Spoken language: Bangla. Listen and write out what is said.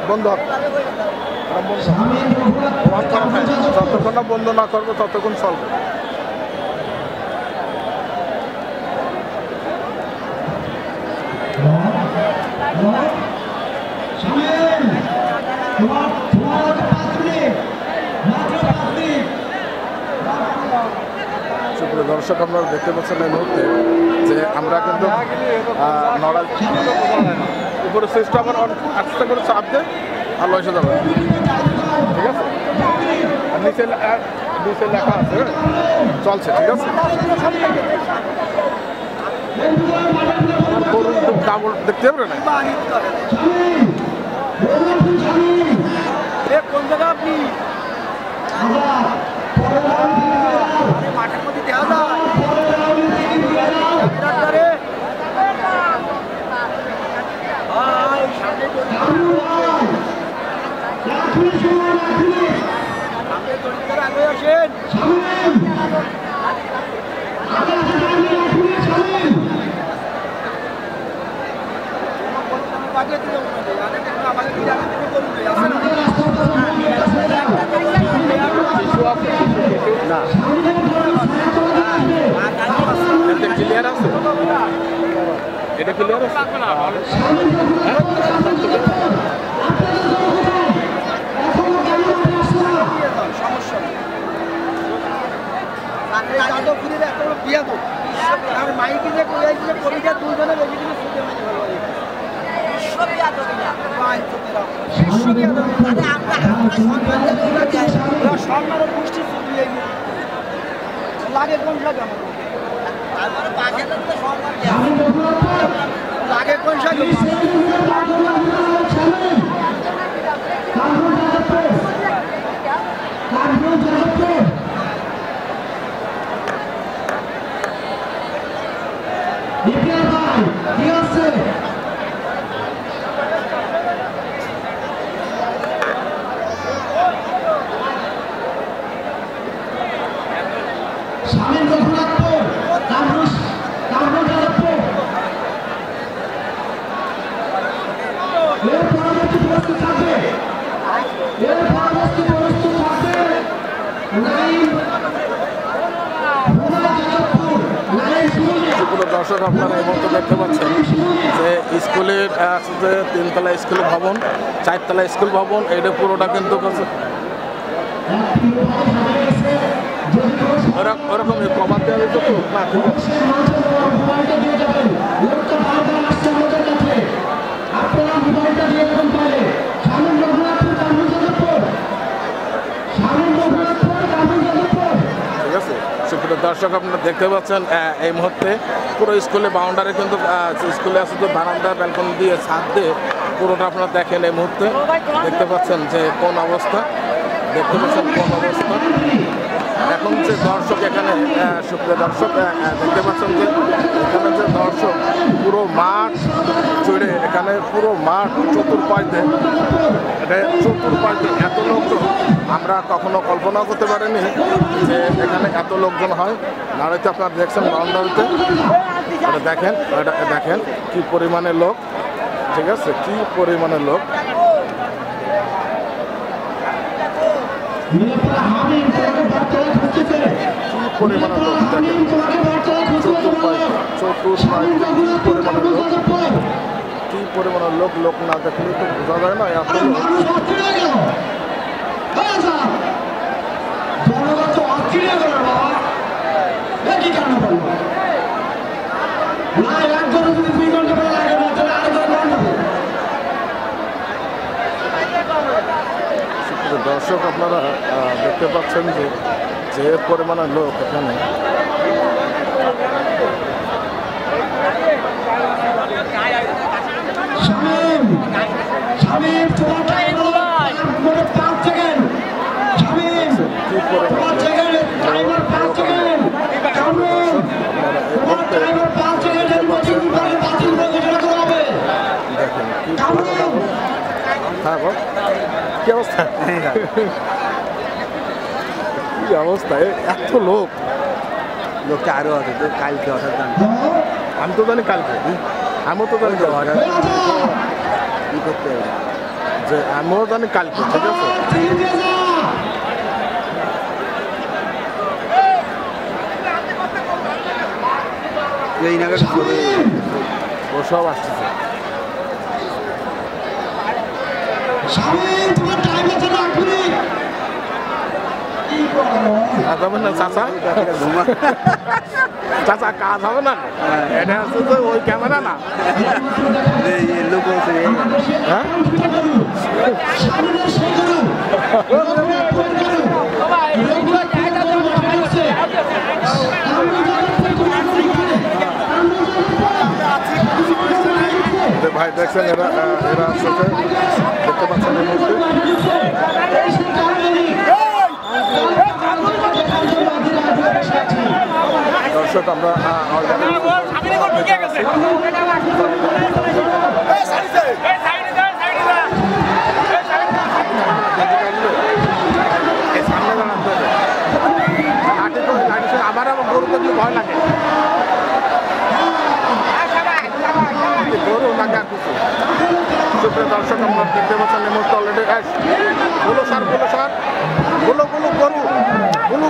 বন্ধ যতক্ষণ না বন্ধ না করবো ততক্ষণ চলবে। সুপ্রিয় দর্শক, আপনারা দেখতে পাচ্ছেন এই মুহূর্তে যে আমরা কিন্তু নড়াইল উপরে সুইচটা আবার আস্তে করে চাপ দেয় আর লসে যাবে, ঠিক আছে? আর নিচে লেখা আছে চলছে, ঠিক আছে? গরুর ডাবল দেখতে পারে না কোন জায়গা আপনি মাঠের মধ্যে দেওয়া যায় আগে আসেন ক্লিয়ার আছে, এটা ক্লিয়ার আছে। মাইকে যে পরীক্ষা দুজনে বেশি দিনে ছুটে মানে ভালো লাগে লাগে কোন লাগে লাগে কোন সাথে দর্শক, আপনারা এই মুহূর্তে দেখতে পাচ্ছেন যে স্কুলের যে 3 তলা স্কুল ভবন, 4 তলা স্কুল ভবন, এটা পুরোটা কিন্তু ওরকম প্রমাণ দেওয়া যেত তো না, ঠিক আছে? ঠিক আছে সুপ্রিয় দর্শক, আপনারা দেখতে পাচ্ছেন এই মুহূর্তে পুরো স্কুলে বাউন্ডারি কিন্তু স্কুলে আছে তো বারান্দা ব্যালকনি দিয়ে ছাদ দিয়ে পুরোটা আপনারা দেখেন এই মুহূর্তে দেখতে পাচ্ছেন যে কোন অবস্থা, দেখতে পাচ্ছেন কোন অবস্থা। এখন যে দর্শক এখানে সুপ্রিয় দর্শক দেখতে পাচ্ছেন যে এখানে যে দর্শক পুরো মাঠ জুড়ে, এখানে পুরো মাঠ চতুর্পাশে, এটা চতুর্পাশে এত লোকজন আমরা কখনো কল্পনা করতে পারিনি যে এখানে এত লোকজন হয়। নাড়াইতে আপনারা দেখছেন বাউন্ডারিতে, এটা দেখেন, এটা দেখেন কি পরিমাণে লোক, ঠিক আছে? কি পরিমাণে লোক, কি পরিমাণে লোক দেখেন, কি পরিমাণের লোক, লোক না দেখলে তো বোঝা যায় না এত লোক। দর্শক, আপনারা দেখতে পাচ্ছেন যে পরিমাণের লোক এখানে। হ্যাঁ বল, কি অবস্থা? কি অবস্থা, এত লোক, লোকটা আরো আছে তো কালকে অর্থাৎ আমি তো জানি কালকে আমিও তো জানি কি করতে হবে যে আমিও জানি কালকে, ঠিক আছে? এই নাগাদ ও সব আসতেছে। যাবেন না চাচা? চাচা কাজ হবে না, এটা হচ্ছে তো ওই ক্যামেরা না। লোক হ্যাঁ ভাই দেখছেন এরা আসছে, দেখতে পাচ্ছেন এই মুহূর্তে। দর্শক আমরা আবার গরু দেখলে ভয় লাগে, গরু লাগে আর কিছু। সুপ্রিয় দর্শক আমরা দেখতে পাচ্ছেন এই মুহূর্তে অলরেডি বলো স্যার বলো গরু বলো